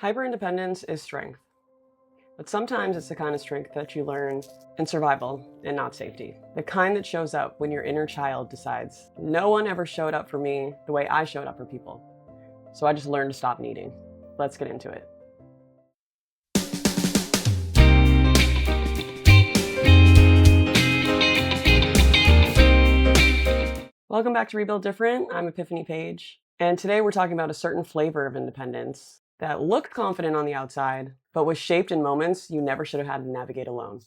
Hyperindependence is strength, but sometimes it's the kind of strength that you learn in survival and not safety. The kind that shows up when your inner child decides, no one ever showed up for me the way I showed up for people. So I just learned to stop needing. Let's get into it. Welcome back to Rebuild Different. I'm Epiphany Page, and today we're talking about a certain flavor of independence that looked confident on the outside, but was shaped in moments you never should have had to navigate alone.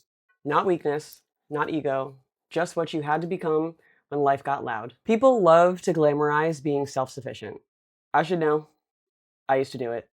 Not weakness, not ego, just what you had to become when life got loud. People love to glamorize being self-sufficient. I should know. I used to do it.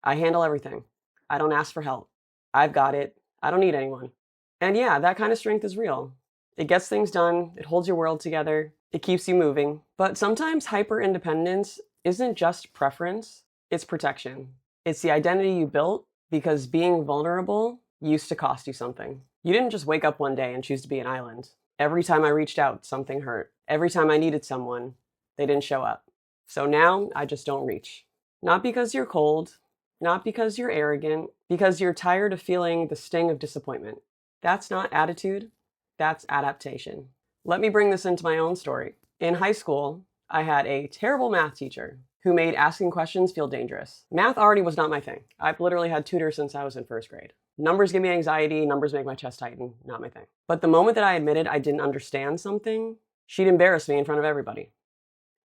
I handle everything. I don't ask for help. I've got it. I don't need anyone. And yeah, that kind of strength is real. It gets things done. It holds your world together. It keeps you moving. But sometimes hyper-independence isn't just preference, it's protection. It's the identity you built because being vulnerable used to cost you something. You didn't just wake up one day and choose to be an island. Every time I reached out, something hurt. Every time I needed someone, they didn't show up. So now I just don't reach. Not because you're cold, not because you're arrogant, because you're tired of feeling the sting of disappointment. That's not attitude, that's adaptation. Let me bring this into my own story. In high school, I had a terrible math teacher who made asking questions feel dangerous. Math already was not my thing. I've literally had tutors since I was in first grade. Numbers give me anxiety, numbers make my chest tighten, not my thing. But the moment that I admitted I didn't understand something, she'd embarrass me in front of everybody.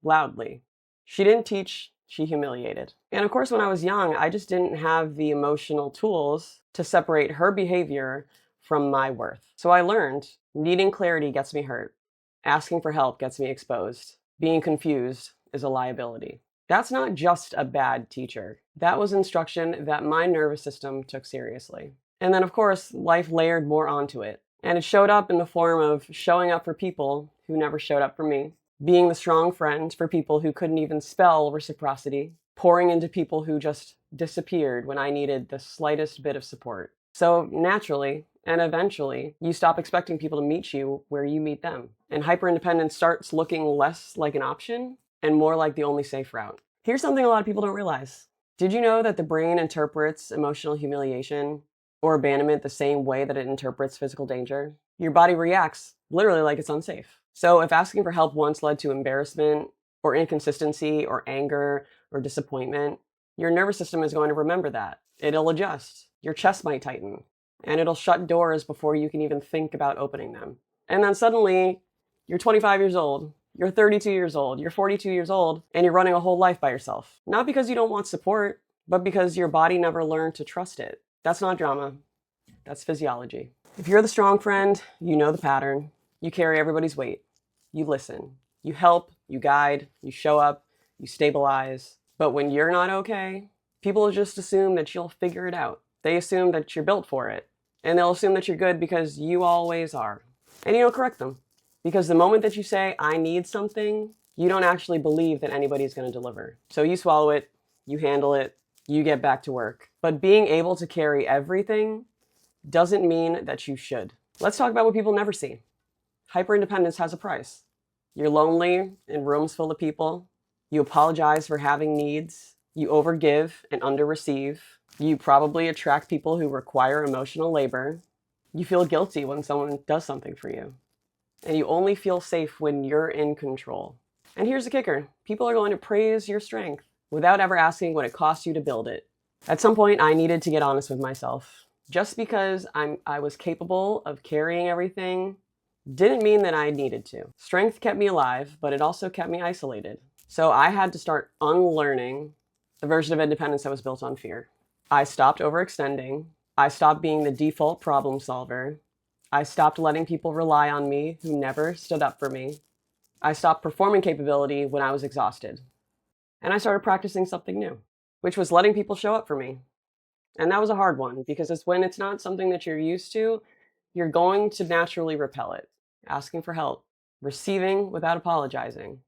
Loudly. She didn't teach, she humiliated. And of course, when I was young, I just didn't have the emotional tools to separate her behavior from my worth. So I learned needing clarity gets me hurt. Asking for help gets me exposed. Being confused is a liability. That's not just a bad teacher. That was instruction that my nervous system took seriously. And then, of course, life layered more onto it. And it showed up in the form of showing up for people who never showed up for me, being the strong friend for people who couldn't even spell reciprocity, pouring into people who just disappeared when I needed the slightest bit of support. So naturally, and eventually, you stop expecting people to meet you where you meet them. And hyperindependence starts looking less like an option and more like the only safe route. Here's something a lot of people don't realize. Did you know that the brain interprets emotional humiliation or abandonment the same way that it interprets physical danger? Your body reacts literally like it's unsafe. So if asking for help once led to embarrassment or inconsistency or anger or disappointment, your nervous system is going to remember that. It'll adjust. Your chest might tighten. And it'll shut doors before you can even think about opening them. And then suddenly, you're 25 years old, you're 32 years old, you're 42 years old, and you're running a whole life by yourself. Not because you don't want support, but because your body never learned to trust it. That's not drama, that's physiology. If you're the strong friend, you know the pattern. You carry everybody's weight. You listen. You help, you guide, you show up, you stabilize. But when you're not okay, people just assume that you'll figure it out. They assume that you're built for it. And they'll assume that you're good because you always are. And you don't correct them. Because the moment that you say, I need something, you don't actually believe that anybody's going to deliver. So you swallow it, you handle it, you get back to work. But being able to carry everything doesn't mean that you should. Let's talk about what people never see. Hyperindependence has a price. You're lonely in rooms full of people. You apologize for having needs. You overgive and underreceive. You probably attract people who require emotional labor. You feel guilty when someone does something for you. And you only feel safe when you're in control. And here's the kicker. People are going to praise your strength without ever asking what it cost you to build it. At some point, I needed to get honest with myself. Just because I was capable of carrying everything didn't mean that I needed to. Strength kept me alive, but it also kept me isolated. So I had to start unlearning the version of independence that was built on fear. I stopped overextending. I stopped being the default problem solver. I stopped letting people rely on me who never stood up for me. I stopped performing capability when I was exhausted. And I started practicing something new, which was letting people show up for me. And that was a hard one because when it's not something that you're used to, you're going to naturally repel it. Asking for help, receiving without apologizing,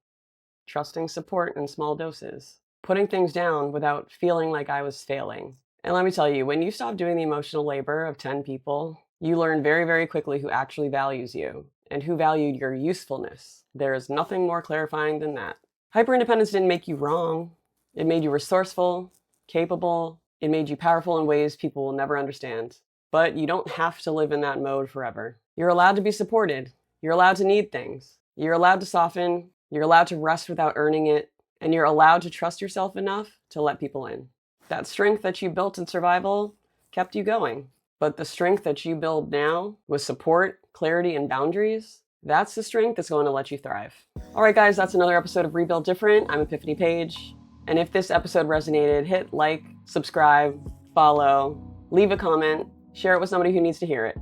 trusting support in small doses, putting things down without feeling like I was failing. And let me tell you, when you stop doing the emotional labor of 10 people, you learn very, very quickly who actually values you and who valued your usefulness. There is nothing more clarifying than that. Hyperindependence didn't make you wrong. It made you resourceful, capable, It made you powerful in ways people will never understand. But you don't have to live in that mode forever. You're allowed to be supported. You're allowed to need things. You're allowed to soften. You're allowed to rest without earning it. And you're allowed to trust yourself enough to let people in. That strength that you built in survival kept you going. But the strength that you build now with support, clarity, and boundaries, that's the strength that's going to let you thrive. All right, guys, that's another episode of Rebuild Different. I'm Epiphany Page. And if this episode resonated, hit like, subscribe, follow, leave a comment, share it with somebody who needs to hear it.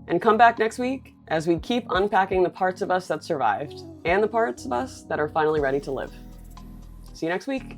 And come back next week as we keep unpacking the parts of us that survived and the parts of us that are finally ready to live. See you next week.